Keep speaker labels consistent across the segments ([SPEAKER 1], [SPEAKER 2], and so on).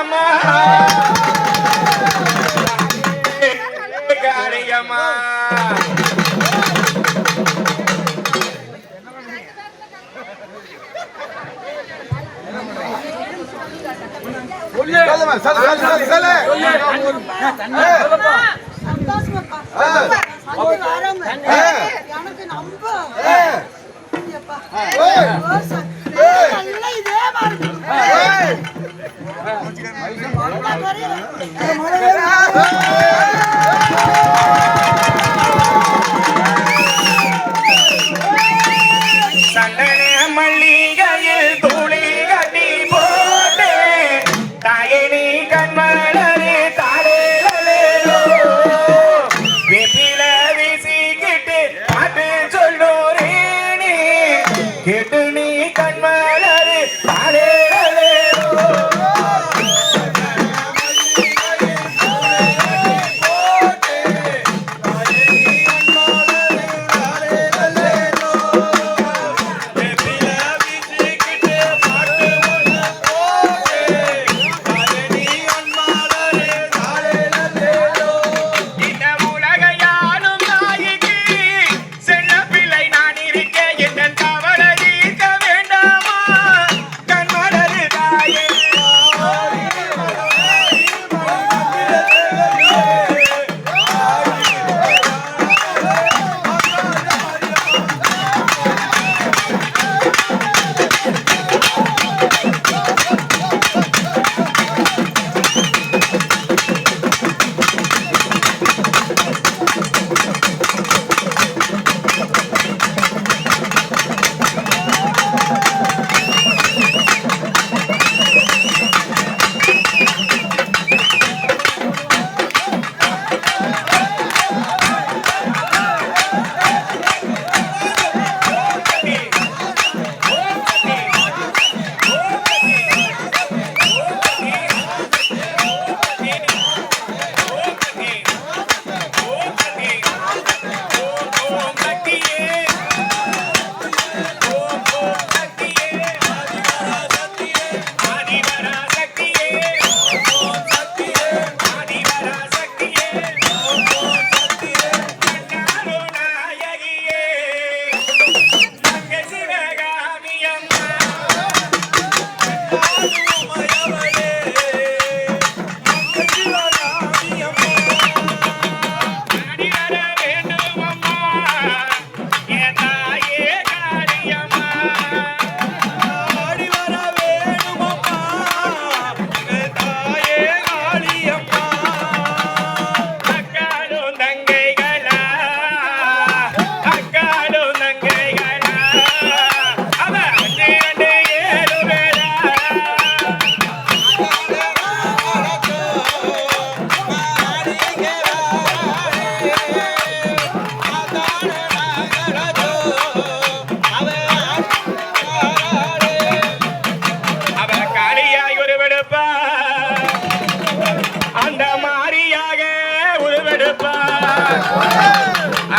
[SPEAKER 1] அம்மா காளியம்மா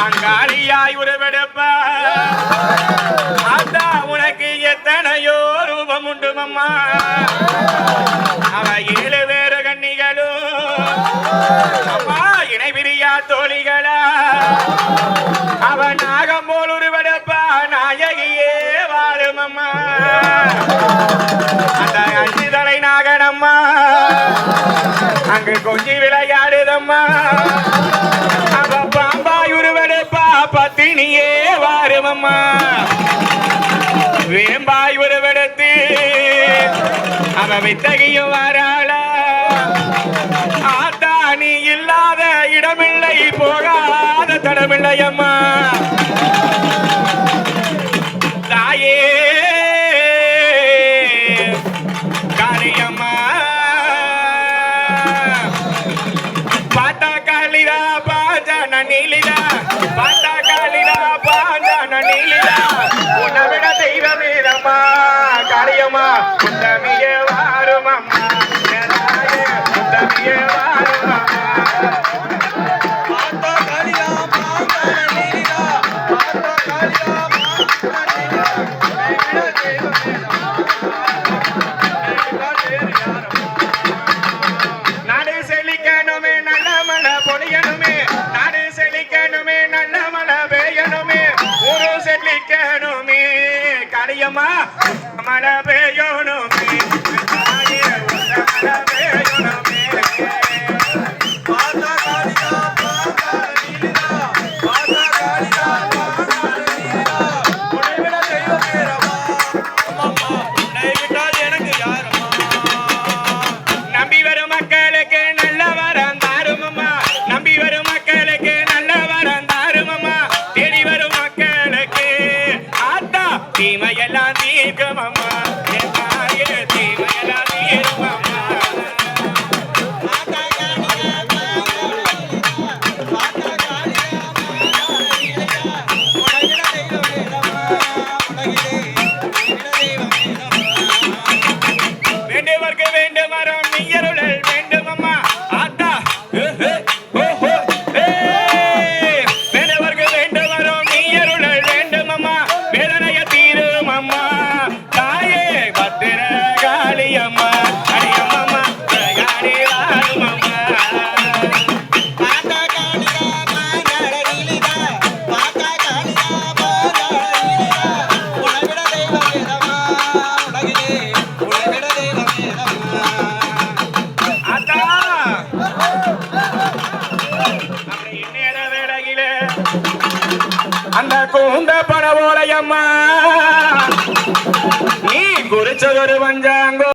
[SPEAKER 1] அங்காளியாய் உருவெடுப்பா அத்தா உனக்கு எத்தனையோ ரூபம் உண்டு அம்மா அவ 7 பேரு கன்னிகளும் அம்மா இணை பிரியா தோழிகளா அவ நாகம் போல் உருவெடுப்பா நாயகியே வாழும் அம்மா அந்த 5 தலை நாகனம்மா அங்கு கொஞ்சி விளையாடுதம்மா அவ பாம்பாய் உருவெடுப்பா பத்தினியே வாருமம்மா வேம்பாய் உருவெடுத்து அவ வித்தகியும் வராளா ஆத்தா நீ இல்லாத இடமில்லை போகாத தடமில்லை அம்மா தாயே காளியம்மா பாத்தா காளிதா பாஜான நீலிதா பாத்தா காளிதா பாஜான நீலிதா உன்னை விட தெய்வமேதம்மா காளியம்மா உத்தமியே வாருமம்மா உத்தமியே வாருமம்மா பாத்தா காளிதா பாஜான நீலிதா பாத்தா காளிதா பாஜான நீலிதா காளியம்மா மழை பெய்யணுமே தாயே மழை பெய்யணுமே
[SPEAKER 2] பாத்தா காளிதா பாத்தா நீலிதா பாத்தா காளிதா பாத்தா நீலிதா உன்னை விட தெய்வம் வேறம்மா அம்மா உன்னை விட்டால் எனக்கு யாரம்மா
[SPEAKER 1] நம்பி வரும் மக்களுக்கு நல்ல வரம் தாரும் அம்மா நம்பி வரும் மக்களுக்கு நல்ல வரம் தாரும் அம்மா தேடி வரும் மக்களுக்கு ஆத்தா தீமையெல்லாம் தீர்க்கும் அம்மா என் தாயே தீமையெல்லாம் தீரும் அம்மா
[SPEAKER 2] பாத்தா காளிதா பாத்தா காளிதா உன்னை விட தெய்வம் வேறம்மா உலகிலே உன்னை விட தெய்வம் வேறம்மா
[SPEAKER 1] வேண்டுவர்க்கு வேண்டும் வரம் நீயருளல் வேண்டும் அம்மா ஆத்தா ஓஹோ வேண்டுவர்க்கு வேண்டும் வரம் நீயருளல் வேண்டும் அம்மா வேதனைய தீரும் அம்மா தாயே பத்திர காளி அம்மா அடியம்மா காளி வாழும் அம்மா
[SPEAKER 2] பாத்தா காளிதா பாதாள நீலிதா பாத்தா காளிதா பாதாள நீலிதா உன்னை விட தெய்வம் வேறம்மா உலகிலே உன்னை விட தெய்வம் வேறம்மா
[SPEAKER 1] ஆத்தா அப்படி இந்நேர வேளையிலே அந்த கூந்த பண ஓலையம்மா நீ குறிச்சதொரு வஞ்சாங்கோ